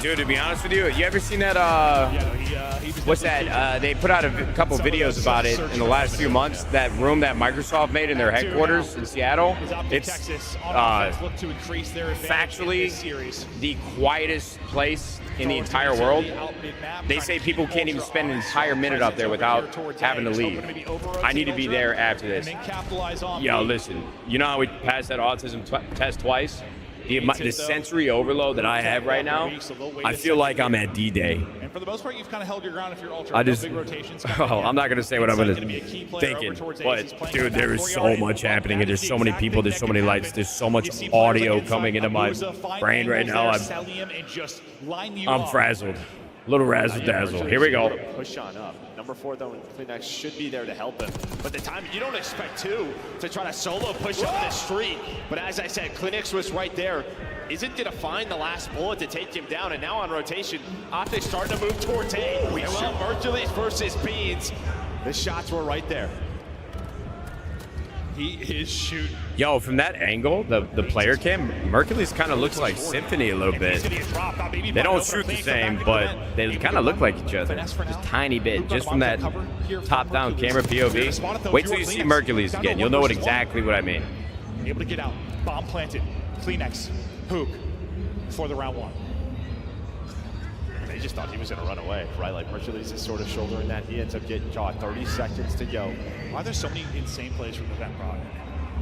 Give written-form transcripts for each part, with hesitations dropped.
Dude, to be honest with you, you ever seen that, what's that? They put out a couple videos about it in the last few months, that room that Microsoft made in their headquarters in Seattle. It's factually the quietest place in the entire world. They say people can't even spend an entire minute up there without having to leave. I need to be there after this. Yo, listen, you know how we passed that autism test twice? The sensory overload that I have right now, I feel like I'm at D-Day. And for the most part, you've kind of held your ground if you're ultra. Big rotations. Oh, I'm not going to say what I'm going to thinking, but dude, there is so much happening, and there's so many people, there's so many lights, there's so much audio coming into my brain right now. I'm frazzled. A little razzle-dazzle. Here we go. Push on up. Number 4, though, Kleenex should be there to help him. But the time, you don't expect two to try to solo push up the street. But as I said, Kleenex was right there. Isn't going to find the last bullet to take him down. And now on rotation, OpTic starting to move towards A. Well, Mercules versus Beans. The shots were right there. He is shooting. Yo, from that angle, the player cam, Mercules kind of looks like Symphony a little bit. They don't shoot the same, but they kind of look like each other. Just a tiny bit, just from that top-down camera POV. Wait till you see Mercules again. You'll know exactly what I mean. Able to get out. Bomb planted. Kleenex. Hook. For the round 1. They just thought he was going to run away, right? Like Mercules is sort of shouldering that. He ends up getting caught. 30 seconds to go. Why are there so many insane plays from the vent prod?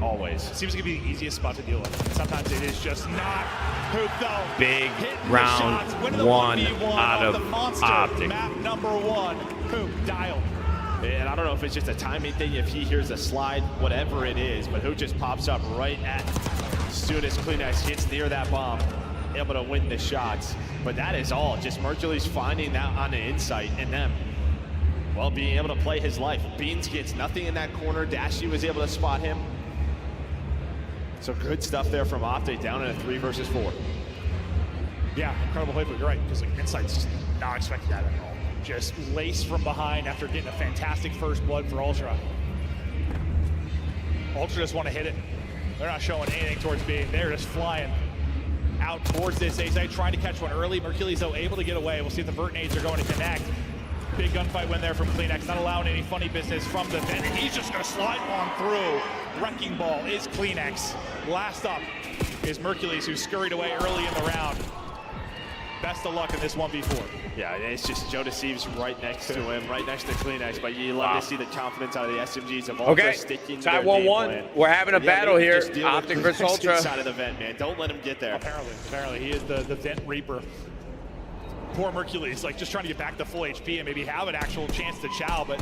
Always. It seems to be the easiest spot to deal with. Sometimes it is just not. Hoop though. Big round 1 out of OpTic. Map number 1. Hoop dialed. And I don't know if it's just a timing thing, if he hears a slide, whatever it is, but Hoop just pops up right as soon as Kleenex gets near that bomb, able to win the shots. But that is all, just Mercules finding that on the insight, and them, well, being able to play his life. Beans gets nothing in that corner. Dashy was able to spot him. So good stuff there from OpTic, down in a 3 versus 4. Yeah, incredible play, but you're right, because like, Insight's just not expecting that at all. Just laced from behind after getting a fantastic first blood for Ultra. Ultra just want to hit it. They're not showing anything towards B. They're just flying out towards this A site, trying to catch one early. Mercules, though, able to get away. We'll see if the vert nades are going to connect. Big gunfight win there from Kleenex, not allowing any funny business from the vent. And he's just going to slide on through. Wrecking ball is Kleenex. Last up is Mercules, who scurried away early in the round. Best of luck in this 1v4. Yeah, it's just Joe Deceives right next to him, right next to Kleenex, but you love to see the confidence out of the SMGs of Ultra sticking to their game plan. We're having a battle here. OpTic versus Ultra. Inside of the vent, man. Don't let him get there. Apparently he is the vent reaper. Poor Mercules, like just trying to get back to full HP and maybe have an actual chance to chow, but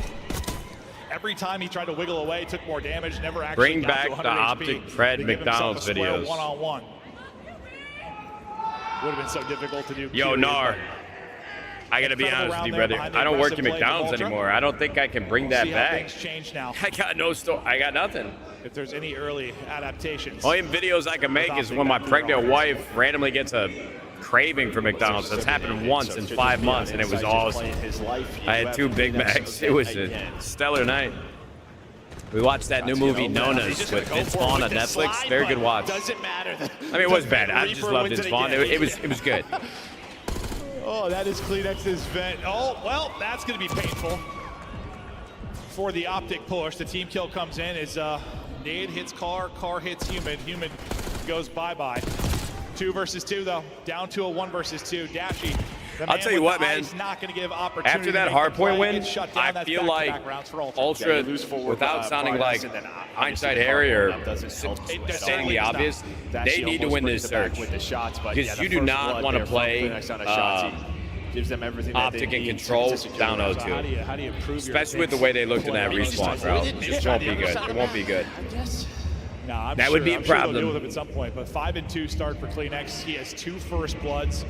every time he tried to wiggle away, took more damage, never actually bring back the OpTic Fred McDonald's videos. One-on-one. Would have been so difficult to do. Yo, Nar, I gotta be honest with you, brother. I don't work in McDonald's anymore. I don't think I can bring that back. Things change now. I got no store. I got nothing. If there's any early adaptations. Only videos I can make is when my pregnant wife randomly gets a craving for McDonald's. That's happened once in 5 months, and it was awesome. I had 2 Big Macs. It was a stellar night. We watched that new movie, Nona's, with Vince Vaughn on Netflix. Very good watch. Doesn't matter. I mean, it was bad. I just loved Vince Vaughn. It was good. Oh, that is Kleenex's vent. Oh, well, that's going to be painful for the OpTic push. The team kill comes in as Nade hits car hits human. Human goes bye-bye. 2 versus 2, though. Down to a 1 versus 2. Dashy. I'll tell you what, man. Not going to give opportunity. After that hardpoint win, I feel like Ultra, without sounding like hindsight Harry or stating the obvious, they need to win this search. Because you do not want to play OpTic and Control down 0-2. Especially with the way they looked in that respawn, bro. It just won't be good. It won't be good. No, that would be a problem. Deal with him at some point, but 5-2 start for Kleenex. He has 2 first bloods.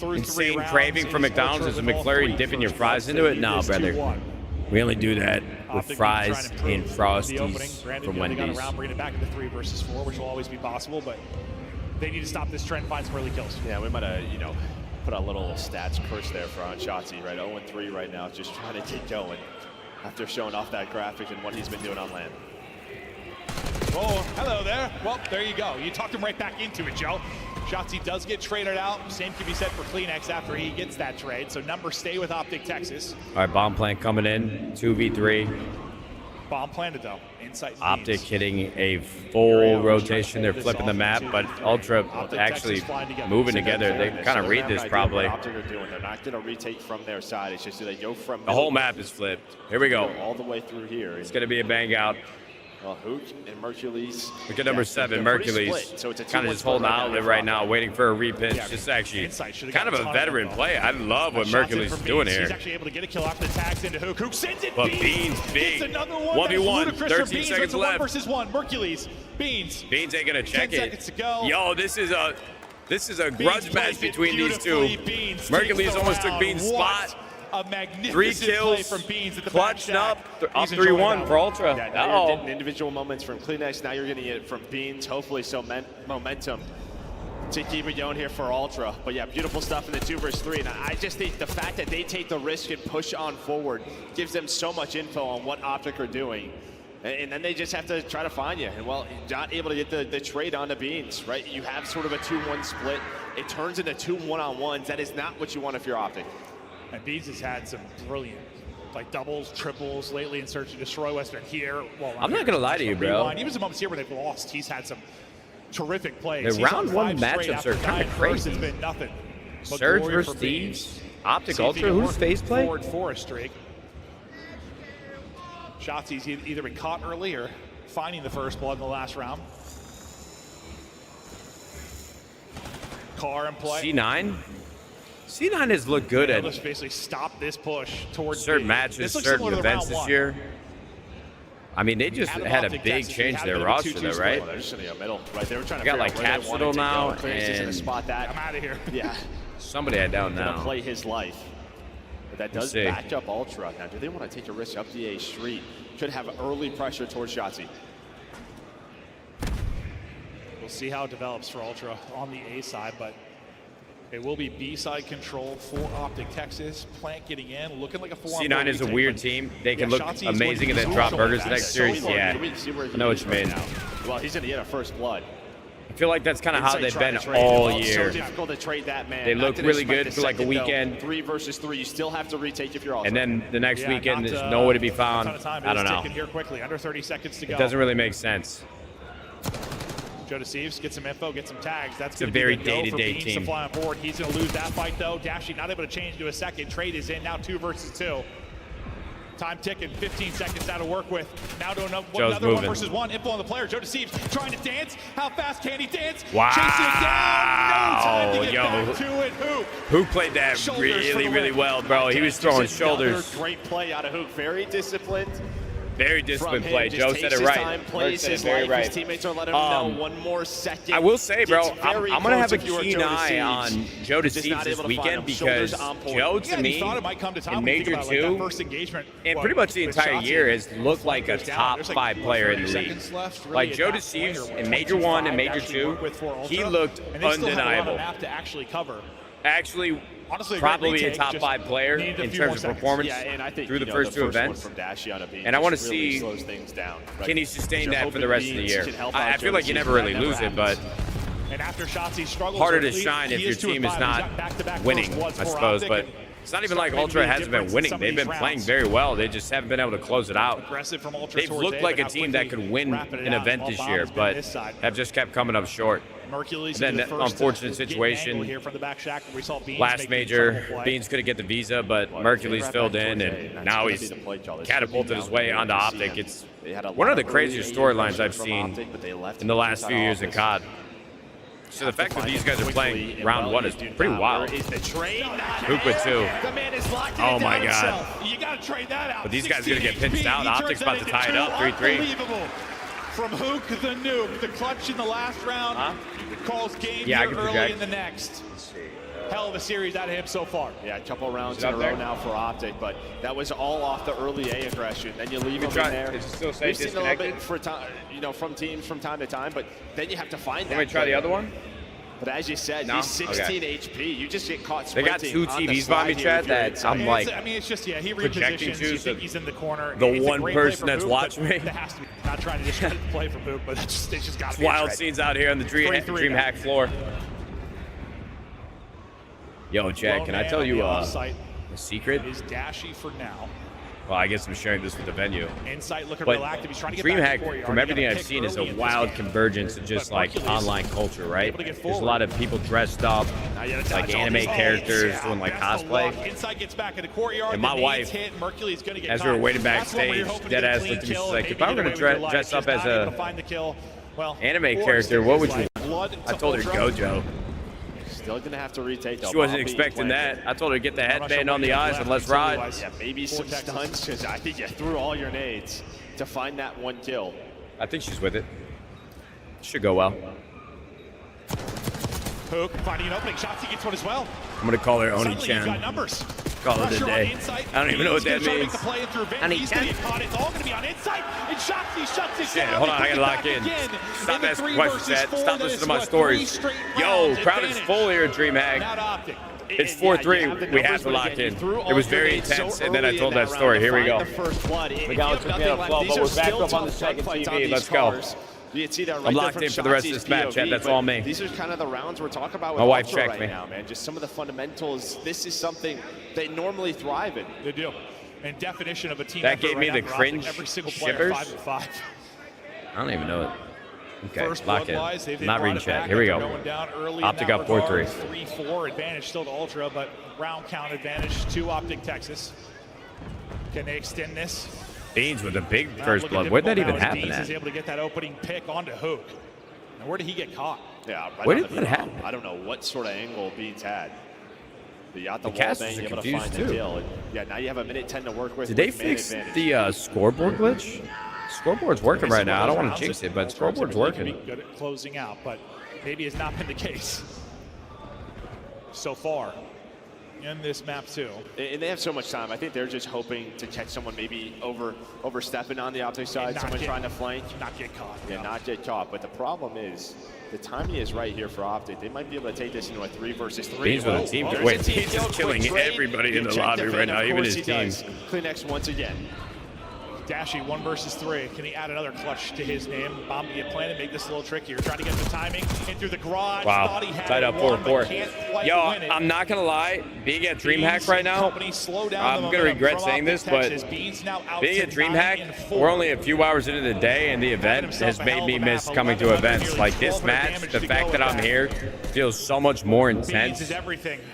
Insane craving for McDonald's as a McFlurry dipping your fries into it? No, brother. We only do that with fries and Frosties from Wendy's. Bring it back into 3 versus 4, which will always be possible, but they need to stop this trend, find some early kills. Yeah, we might have, put a little stats curse there for Shotzi, right? 0-3 right now, just trying to get going after showing off that graphic and what he's been doing on land. Oh, hello there. Well, there you go. You talked him right back into it, Joe. Shotzzy does get traded out. Same can be said for Kleenex after he gets that trade. So numbers stay with OpTic Texas. All right, bomb plant coming in, 2v3. Bomb planted though. Insight. OpTic hitting a full rotation. They're flipping the map, but Ultra actually moving together. They kind of read this probably. OpTic are doing. They're not going to retake from their side. It's just they go from the whole map is flipped. Here we go. All the way through here. It's going to be a bang out. Well, Hook and Mercules. Look at number 7, Mercules. So it's kind of just holding out right now, waiting for a repitch. Just actually kind of a veteran play. I love what Mercules is doing here. He's actually able to get a kill after the tags into Hook. Hook sends it. But Beans big. Another one. 1v1, 13 seconds left. 1 versus 1. Mercules, Beans. Beans ain't gonna check 10 it. seconds to go. Yo, this is a grudge match between these two. Mercules almost took Beans' spot. A magnificent 3 kills, play from Beans at the clutched up 3-1 for Ultra. Yeah, now you're getting individual moments from Kleenex. Now you're getting it from Beans. Hopefully, so momentum to keep it going here for Ultra. But yeah, beautiful stuff in the 2 versus 3. And I just think the fact that they take the risk and push on forward gives them so much info on what OpTic are doing. And then they just have to try to find you. And well, not able to get the trade on the Beans, right? You have sort of a 2-1 split. It turns into 2 1-on-1s. That is not what you want if you're OpTic. And Beans has had some brilliant, like doubles, triples lately in search to destroy Western here. Well, I'm not gonna lie to you, bro. Even some moments here where they've lost, he's had some terrific plays. The round 1 matchups are kind of crazy. It's been nothing. Surge versus Thieves, OpTic Ultra. Who's face play? Forward for a streak. Shotzi's either been caught early or finding the first blood in the last round. Car in play. C9. C9 has looked good at Let's basically stop this push towards certain matches, certain events this year. I mean, they just had a big change to their roster, though, right? They're just in the middle, right? They were trying to got like Capsule now, and spot that. I'm out of here. Yeah, somebody had down now. Play his life, but that does back up Ultra. Now, do they want to take a risk up the A street? Could have early pressure towards Shotzzy. We'll see how it develops for Ultra on the A side, but it will be B-side control for OpTic Texas. Plant getting in, looking like a 4-on-4 C9 is a weird team. They can look amazing and then drop burgers the next series. Yeah, I know what you mean. Well, he's going to get a first blood. I feel like that's kind of how they've been all year. So difficult to trade that man. They look really good for like a weekend. 3 versus 3. You still have to retake if you're Ultra. And then the next weekend, there's nowhere to be found. I don't know. Here quickly, under 30 seconds to go. It doesn't really make sense. Joe Deceives, get some info, get some tags. That's a very day-to-day team. To fly on board. He's going to lose that fight, though. Dashy not able to change to a second. Trade is in, now 2 versus 2. Time ticking, 15 seconds now to work with. Now to another 1 versus 1. Info on the player. Joe Deceives trying to dance. How fast can he dance? Wow. Chasing it down. No time to get back to it. Hook played that really well, bro. He was throwing shoulders. Great play out of Hook. Very disciplined. Very disciplined play. Joe said it right. Plays his life. His teammates are letting him know 1 more second. I will say, bro, I'm going to have a keen eye on Joe Deceives this weekend because Joe, to me, in Major 2, and pretty much the entire year, has looked like a top 5 player in the league. Like Joe Deceives in Major 1 and Major 2, he looked undeniable. Actually, honestly, probably a top 5 player in terms of performance through the first 2 events. And I want to see, can he sustain that for the rest of the year? I feel like you never really lose it, but harder to shine if your team is not winning, I suppose. But it's not even like Ultra hasn't been winning. They've been playing very well. They just haven't been able to close it out. They've looked like a team that could win an event this year, but have just kept coming up short. And then unfortunate situation. Last major, Beans couldn't get the visa, but Mercules filled in, and now he's catapulted his way onto OpTic. It's one of the craziest storylines I've seen in the last few years in COD. So the fact that these guys are playing round 1 is pretty wild. Hook with 2. Oh my god. But these guys are going to get pinched out. OpTic's about to tie it up, 3-3. From Hook the nuke, the clutch in the last round, calls game here early in the next. Hell of a series out of him so far. Yeah, a couple rounds in a row now for OpTic, but that was all off the early A aggression. Then you leave him in there. Is it still We've seen a little bit for time, from teams from time to time, but then you have to find that. Let me try the other one. But as you said, he's 16 HP. You just get caught sprinting. They got 2 TVs by me, Chad, that I'm like, I mean, it's just, he repositions. You think he's in the corner. The one person that's watching me. Not trying to discredit the play from Hook, but it's just got to be Wild scenes out here on the DreamHack floor. Yo, Chad, can I tell you a secret? Is Dashy for now. Well, I guess I'm sharing this with the venue. Insight looking But real active. He's trying to get back to DreamHack, from everything I've seen, is a wild convergence of just like online culture, right? There's a lot of people dressed up, like anime characters doing like cosplay. Insight gets back in the courtyard. And my wife, as we were waiting backstage, deadass looked at me, she's like, if I were going to dress up as a anime character, what would you? I told her Gojo. Still gonna have to retake. She wasn't expecting that. I told her to get the headband on the eyes and let's ride. Yeah, maybe some stunts, because I think you threw all your nades to find that one kill. I think she's with it. Should go well. Hook finding an opening. Shots, he gets one as well. I'm gonna call her Oni-chan. Call it a day. I don't even know what that means. Oni-chan. It's all gonna be on Insight. And Shotzi shuts it down. Hold on, I gotta lock in. Stop asking questions, Chad. Stop listening to my stories. Yo, crowd is full here at DreamHack. It's 4-3. We have to lock in. It was very intense, and then I told that story. Here we go. We got to the flow, but we're back up on the second TV. Let's go. I'm locked in for the rest of this match, Chad. That's all me. These are kind of the rounds we're talking about with my wife Ultra checked me now, man. Just some of the fundamentals. This is something they normally thrive in. They do. And definition of a team that gave me the cringe every single shivers. 5-5. I don't even know it. Okay, First lock in. Not reading chat. Here we go. OpTic up 4-3. 3-4 advantage still to Ultra, but round count advantage to OpTic Texas. Can they extend this? Beans with a big first blood. Where'd that even happen Beans at? is able to get that opening pick onto Hook. And where did he get caught? Yeah, right. Where did that happen? I don't know what sort of angle Beans had. But you got the casters are able to confused find too. the kill. And yeah, now you have a minute 10 to work with. Did they fix the scoreboard glitch? Scoreboard's working right now. I don't want to jinx it, but scoreboard's working. Good at closing out, but maybe has not been the case so far in this map too. And they have so much time. I think they're just hoping to catch someone maybe overstepping on the OpTic side, someone trying to flank. Not get caught. Yeah, not get caught. But the problem is, the timing is right here for OpTic. They might be able to take this into a 3 versus 3. Beans with a team. Wait, Beans is killing everybody in the lobby right now, even his team. CleanX once again. Dashy 1 versus 3. Can he add another clutch to his name? Bomb to get planted, make this a little trickier. Trying to get the timing in through the garage. Wow, tied up 4-4. Yo, I'm not gonna lie. Being at DreamHack right now, I'm gonna regret saying this, but being at DreamHack, we're only a few hours into the day, and the event has made me miss coming to events. Like this match, the fact that I'm here feels so much more intense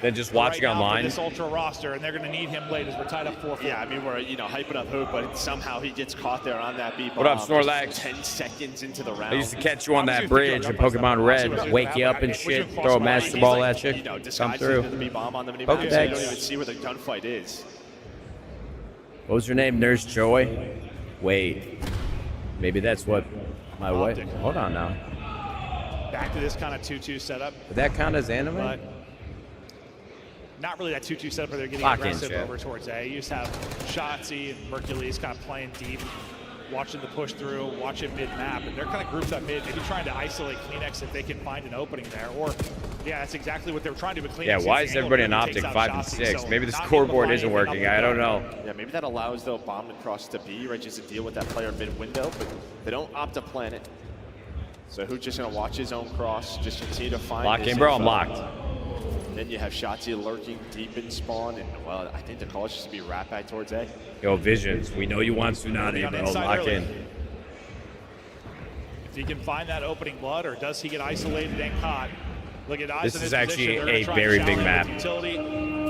than just watching online. This Ultra roster, and they're gonna need him late as we're tied up 4-4. Yeah, I mean we're hyping up Hook, but somehow he gets caught there on that beat. What up, Snorlax? 10 seconds into the round. I used to catch you on that bridge in Pokemon Red, wake you up and shit, throw a Master Ball at you, come through. Pokedex. You don't even see where the gunfight is. What was your name, Nurse Joy? Wait, maybe that's what my wife. Hold on now. Back to this kind of 2-2 setup. Did that count as anime? But not really that 2-2 setup where they're getting aggressive over towards A. You just have Shotzi and Mercules kind of playing deep, watching the push through, watching mid-map, and they're kind of grouped up mid, maybe trying to isolate CleanX if they can find an opening there. Or, yeah, that's exactly what they were trying to do with CleanX. Yeah, why is everybody on OpTic 5 and 6? So maybe the scoreboard isn't working. I don't know. Yeah, maybe that allows, though, Bomb to cross to B, right, just to deal with that player mid-window, but they don't opt to plan it. So who's just going to watch his own cross, just continue to find lock in, bro. I'm locked. Then you have Shotzi lurking deep in spawn, and, well, I think the call is just to be wrapped back towards A. Yo, Visions, we know you want Tsunade, bro. Lock in. If he can find that opening blood, or does he get isolated and caught? Look at this is actually a very big map for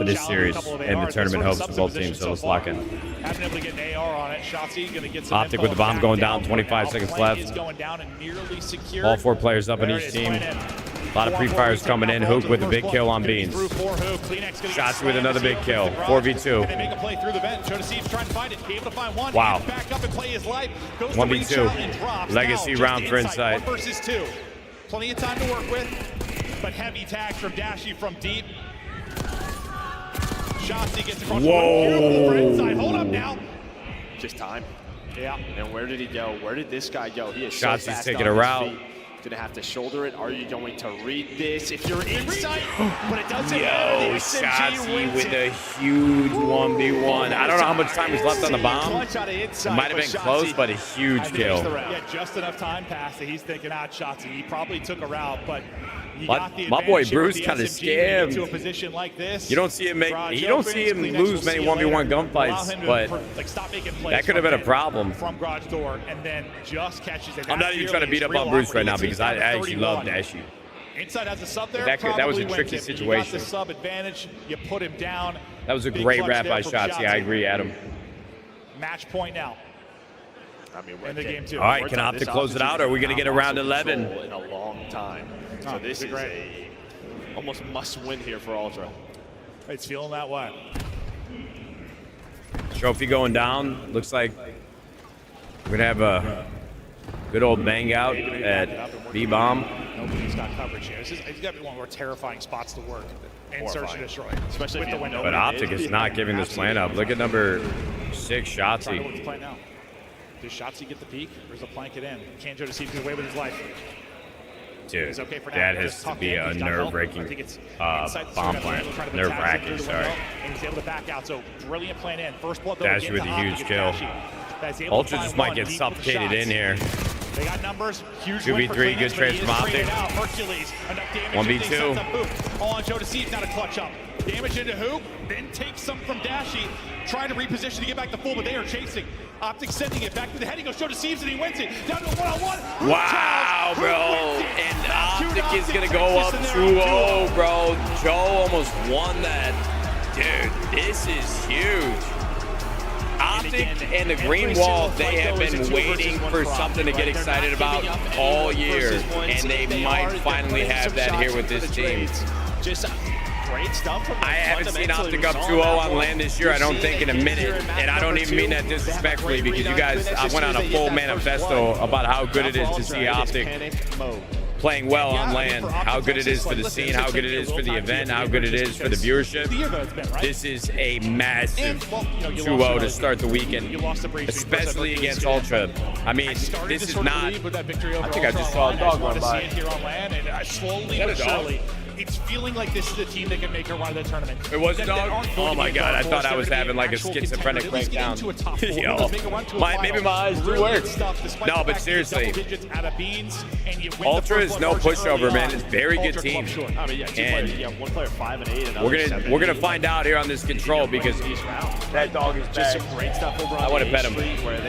this series and the tournament hopes for both teams, so let's lock in. Haven't been able to get an AR on it. Shotzi gonna get some OpTic with the bomb going down, 25 seconds left. All 4 players up on each team. A lot of pre-fires coming in. Hook with a big kill on Beans. Shots with another big kill. 4v2. Wow. 1v2. Legacy round for Insight. 1 versus 2. Plenty of time to work with, but heavy tags from Dashy from deep. Shotzi gets across. Whoa. For Insight. Hold up now. Just time. Yeah. And where did he go? Where did this guy go? He is so Shotzi's fast taking on a his route. feet. Gonna have to shoulder it. Are you going to read this? If you're inside, but it doesn't Yo, matter. The SMG Shotzi wins with it. a huge 1v1. I don't know how much time was left on the bomb. Clutch out of inside, It might have but been close, Shotzi but a huge kill. Yeah, just enough time passed that he's thinking, Shotzi. He probably took a route, but he My- got the my boy advantage here with Bruce the kinda SMG when you get scammed. to a position like this. You don't see him make. Garage You don't opens, see him Kleenex lose will many see you 1v1 later. Allow gunfights, him to, but stop making plays that could have been a from problem. from garage door, and then just catches it. I'm not even trying to beat up on Bruce right now because I actually love Dashy. Inside has a sub there. That was a probably tricky wins it. You situation. got the sub advantage. You put him down. That was a Big great clutch wrap there by from Shotzi. I agree, Adam. Match point now. I mean, In the game two. All right, can OpTic close it out, or are we going to get around 11? In a long time. So Oh, this is great. a almost must-win here for Ultra. It's feeling that way. Trophy going down. Looks like we're going to have a good old bang out at B-Bomb. Nobody's got coverage here. He's got to be one of the more terrifying spots to work and search and destroy. Especially with if the you window. But OpTic is not giving this plan up. Look at number 6, Trying to look Shotzi. at the play now. Does Shotzi get the peak, or is the plank it in? Kanjo to see if he can get away with his life. Dude, It's okay for now. that Just has to tuck be in. a He's got help. I nerve-wraking think it's bomb inside the circle. plant. Trying to Nerve-wracking, through the sorry. window, and he's able to back out. So brilliant plan in. First blood though. Dashy again with to a OpTic. huge It's kill. Dashy that's able to Ultra find just might one get deep with the suffocated shots. in here. They got numbers. Huge 2v3, win for Kleenex, good but trades he from is OpTic. traded out. Hercules, enough damage. 1v2. They sets up Hoop. All on Joe to see if not a clutch up. Damage into Hoop, then takes some from Dashy. Trying to reposition to get back to full, but they are chasing. OpTic sending it back to the head. He goes Joe to Sieves and he wins it. Down to a one-on-one. Wow, bro. And OpTic is going to go up 2-0, bro. Joe almost won that. Dude, this is huge. OpTic and the green wall, they have been waiting for something to get excited about all year, and they might finally have that here with this team. Just great stuff from them. I haven't seen Fundamentally, OpTic up we saw 2-0 that on one. land this year, I don't think, in a minute. And I don't even mean that disrespectfully, because you guys, I went on a full manifesto about how good it is to see OpTic playing well on land, how good it is for the scene, how good it is for the event, how good it is for the viewership. This is a massive 2-0 to start the weekend, especially against Ultra. I mean, this is not, I think I just saw a dog run by. Slowly Is that a but dog? surely, it's feeling like this is the team that can make a run of the tournament. It was a That dog? aren't going Oh to my be a God, I dark thought horse. I was They're having gonna be like a an actual schizophrenic contender, at least get breakdown. into a top four. Yo, Let's make a run to a maybe final. my eyes do Brilliant work. stuff, despite No, the but fact that you seriously, double digits out of beans and you win the Ultra first is no blood margin pushover, early man. on. It's a very good Ultra team. club short. I mean, yeah, And one player 5 and 8, another 7 we're gonna and 8. find out here on this control because These rounds. that dog is Just back. some great stuff over on I wanna the pet A him. Street where they